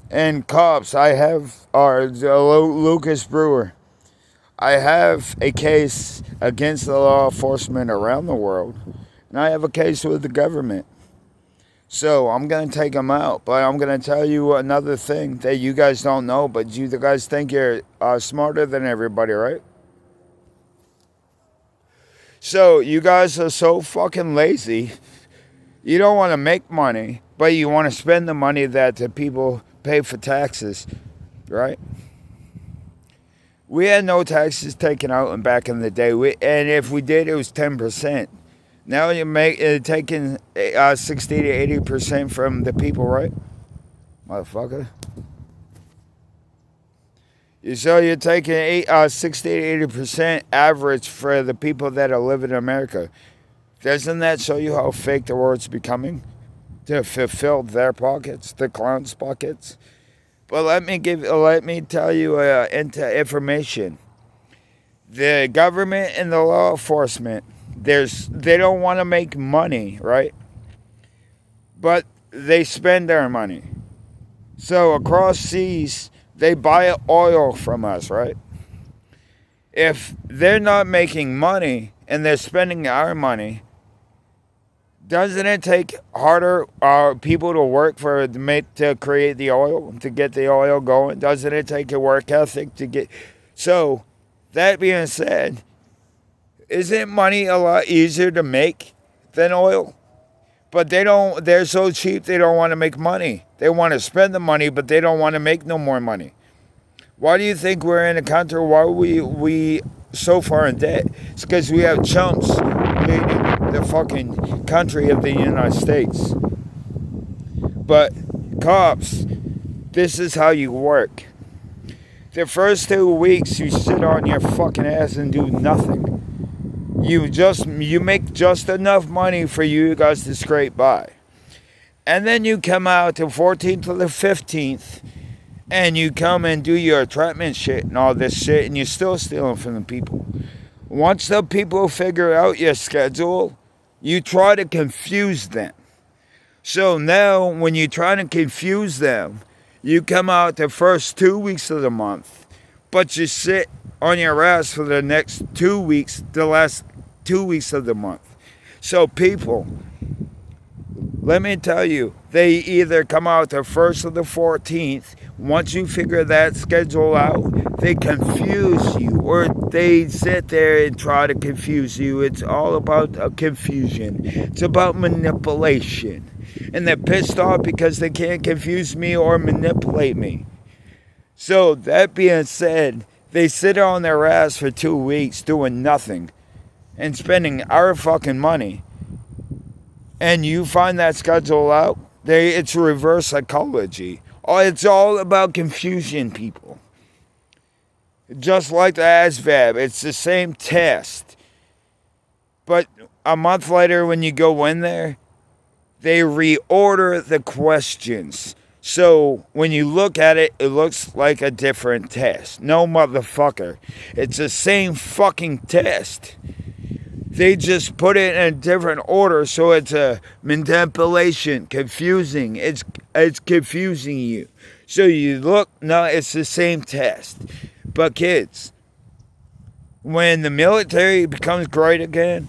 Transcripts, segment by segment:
And cops, I have Lucas Brewer. I have a case against the law enforcement around the world, and I have a case with the government. So I'm going to take them out, but I'm going to tell you another thing that you guys don't know, but you guys think you're smarter than everybody, right? So you guys are so fucking lazy. You don't want to make money, but you want to spend the money that the people pay for taxes, right? We had no taxes taken out and back in the day, and if we did, it was 10%. Now you're taking 60 to 80% from the people, right, motherfucker? So you're taking 60 to 80% average for the people that are living in America. Doesn't that show you how fake the world's becoming to fulfill their pockets, the clowns' pockets? But let me tell you into information. The government and the law enforcement, they don't want to make money, right? But they spend their money. So across seas, they buy oil from us, right? If they're not making money and they're spending our money, doesn't it take harder people to work to create the oil, to get the oil going? Doesn't it take a work ethic to get? So, that being said, isn't money a lot easier to make than oil? But they're so cheap they don't want to make money. They want to spend the money, but they don't want to make no more money. Why do you think we're in a country? Why are we so far in debt? It's because we have chumps leading the fucking country of the United States. But cops, this is how you work. The first 2 weeks you sit on your fucking ass and do nothing. You make just enough money for you guys to scrape by. And then you come out the 14th to the 15th and you come and do your entrapment shit and all this shit, and you're still stealing from the people. Once the people figure out your schedule, you try to confuse them. So now, when you try to confuse them, you come out the first 2 weeks of the month, but you sit on your ass for the next 2 weeks, the last 2 weeks of the month. So people, let me tell you, they either come out the 1st or the 14th. Once you figure that schedule out, they confuse you, or they sit there and try to confuse you. It's all about confusion. It's about manipulation. And they're pissed off because they can't confuse me or manipulate me. So, that being said, they sit on their ass for 2 weeks doing nothing and spending our fucking money. And you find that schedule out, it's reverse psychology. It's all about confusion, people. Just like the ASVAB, it's the same test. But a month later, when you go in there, they reorder the questions. So when you look at it, it looks like a different test. No, motherfucker. It's the same fucking test. They just put it in a different order, so it's a manipulation, confusing. It's confusing you. So you look, no, it's the same test. But kids, when the military becomes great again,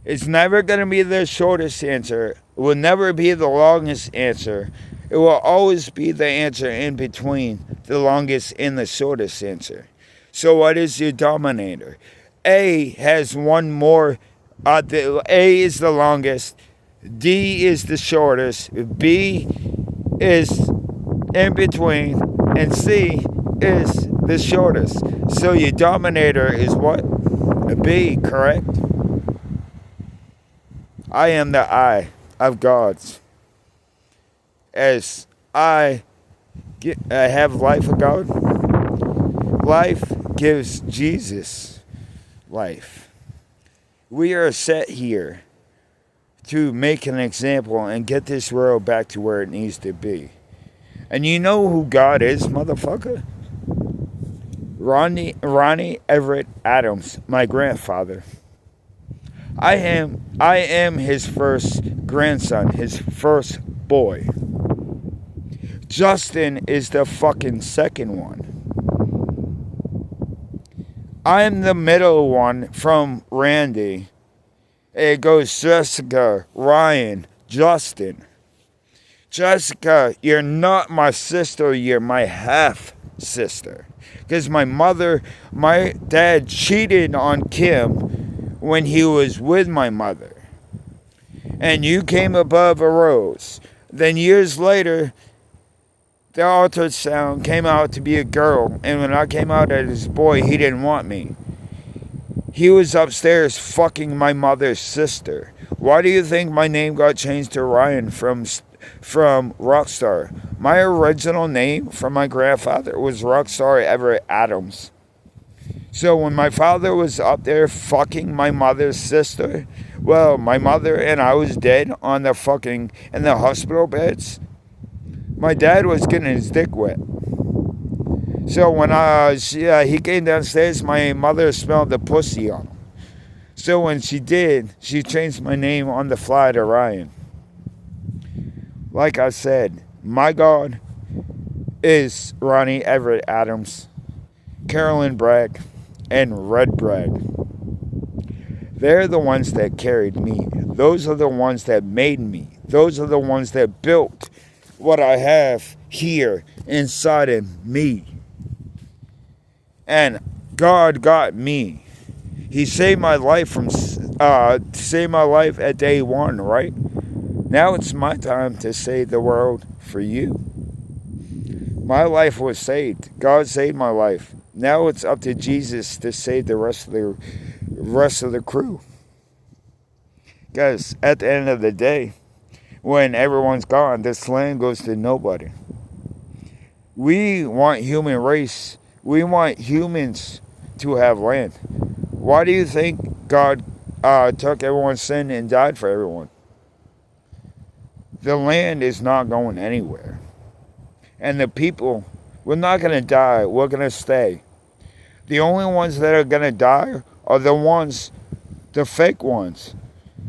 it's never going to be the shortest answer. It will never be the longest answer. It will always be the answer in between the longest and the shortest answer. So what is your dominator? A has one more. A is the longest. D is the shortest. B is in between. And C is the shortest. So your dominator is what? A B, correct? I am the I of God's. As I have life of God, life gives Jesus life. We are set here to make an example and get this world back to where it needs to be. And you know who God is, motherfucker? Ronnie Everett Adams, my grandfather. I am his first grandson, his first boy. Justin is the fucking second one. I'm the middle one from Randy. It goes Jessica, Ryan, Justin. Jessica, you're not my sister, you're my half sister. Because my dad cheated on Kim when he was with my mother. And you came above a rose. Then years later, the ultrasound came out to be a girl. And when I came out as a boy, he didn't want me. He was upstairs fucking my mother's sister. Why do you think my name got changed to Ryan from Rockstar? My original name from my grandfather was Rockstar Everett Adams. So when my father was up there fucking my mother's sister, well, my mother and I was dead in the hospital beds. My dad was getting his dick wet. So when he came downstairs, my mother smelled the pussy on him. So when she did, she changed my name on the fly to Ryan. Like I said, my God is Ronnie Everett Adams, Carolyn Bragg, and Red Bragg. They're the ones that carried me. Those are the ones that made me. Those are the ones that built what I have here inside of me. And God got me. He saved my life at day one, right? Now it's my time to save the world for you. My life was saved. God saved my life. Now it's up to Jesus to save the rest of the crew. Guys, at the end of the day, when everyone's gone, this land goes to nobody. We want human race. We want humans to have land. Why do you think God took everyone's sin and died for everyone? The land is not going anywhere. And the people, we're not going to die. We're going to stay. The only ones that are going to die are the fake ones.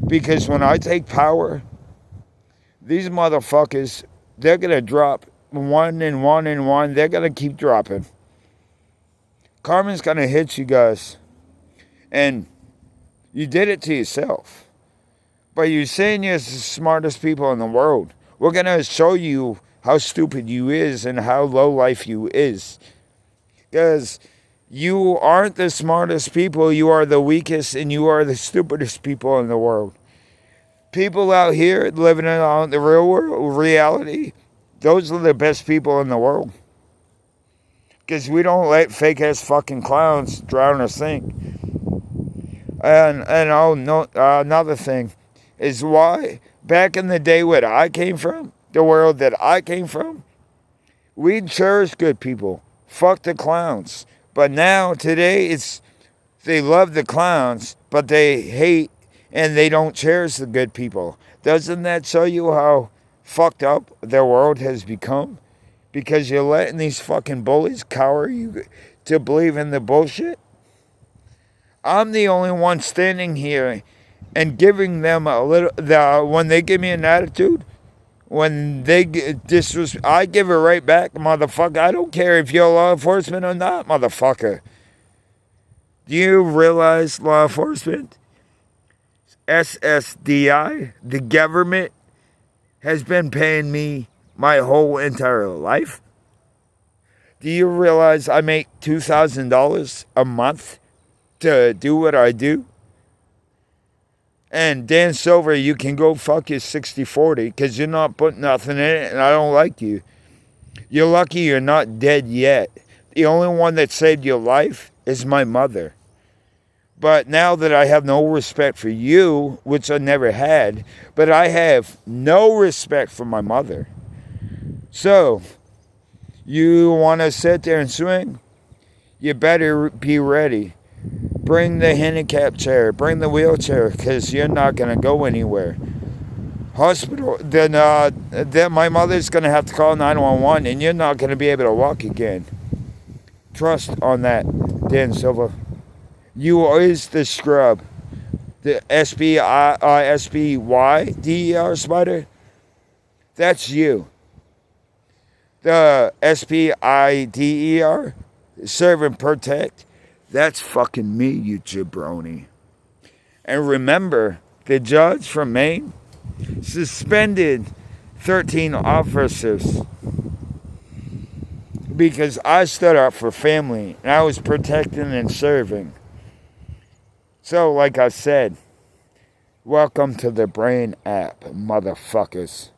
Because when I take power, these motherfuckers, they're going to drop one and one and one. They're going to keep dropping. Karma's going to hit you guys. And you did it to yourself. But you're saying you're the smartest people in the world. We're going to show you how stupid you is and how low life you is. Because you aren't the smartest people. You are the weakest and you are the stupidest people in the world. People out here living in the real world, reality, those are the best people in the world. Because we don't let fake-ass fucking clowns drown or sink. And another thing is why back in the day where I came from, the world that I came from, we cherish good people. Fuck the clowns. But now, today, they love the clowns, but they hate and they don't cherish the good people. Doesn't that show you how fucked up the world has become? Because you're letting these fucking bullies cower you to believe in the bullshit? I'm the only one standing here and giving them when they give me an attitude, when they disrespect, I give it right back, motherfucker. I don't care if you're law enforcement or not, motherfucker. Do you realize law enforcement, SSDI, the government, has been paying me my whole entire life? Do you realize I make $2,000 a month to do what I do? And Dan Silver, you can go fuck your 60-40 because you're not putting nothing in it and I don't like you. You're lucky you're not dead yet. The only one that saved your life is my mother. But now that I have no respect for you, which I never had, but I have no respect for my mother. So, you want to sit there and swing? You better be ready. Bring the handicap chair, bring the wheelchair, because you're not going to go anywhere. Hospital, then my mother's going to have to call 911, and you're not going to be able to walk again. Trust on that, Dan Silva. You is the scrub. The SBYDER spider. That's you. The SPIDER, serve and protect, that's fucking me, you jabroni. And remember, the judge from Maine suspended 13 officers because I stood up for family and I was protecting and serving. So, like I said, welcome to the Brain app, motherfuckers.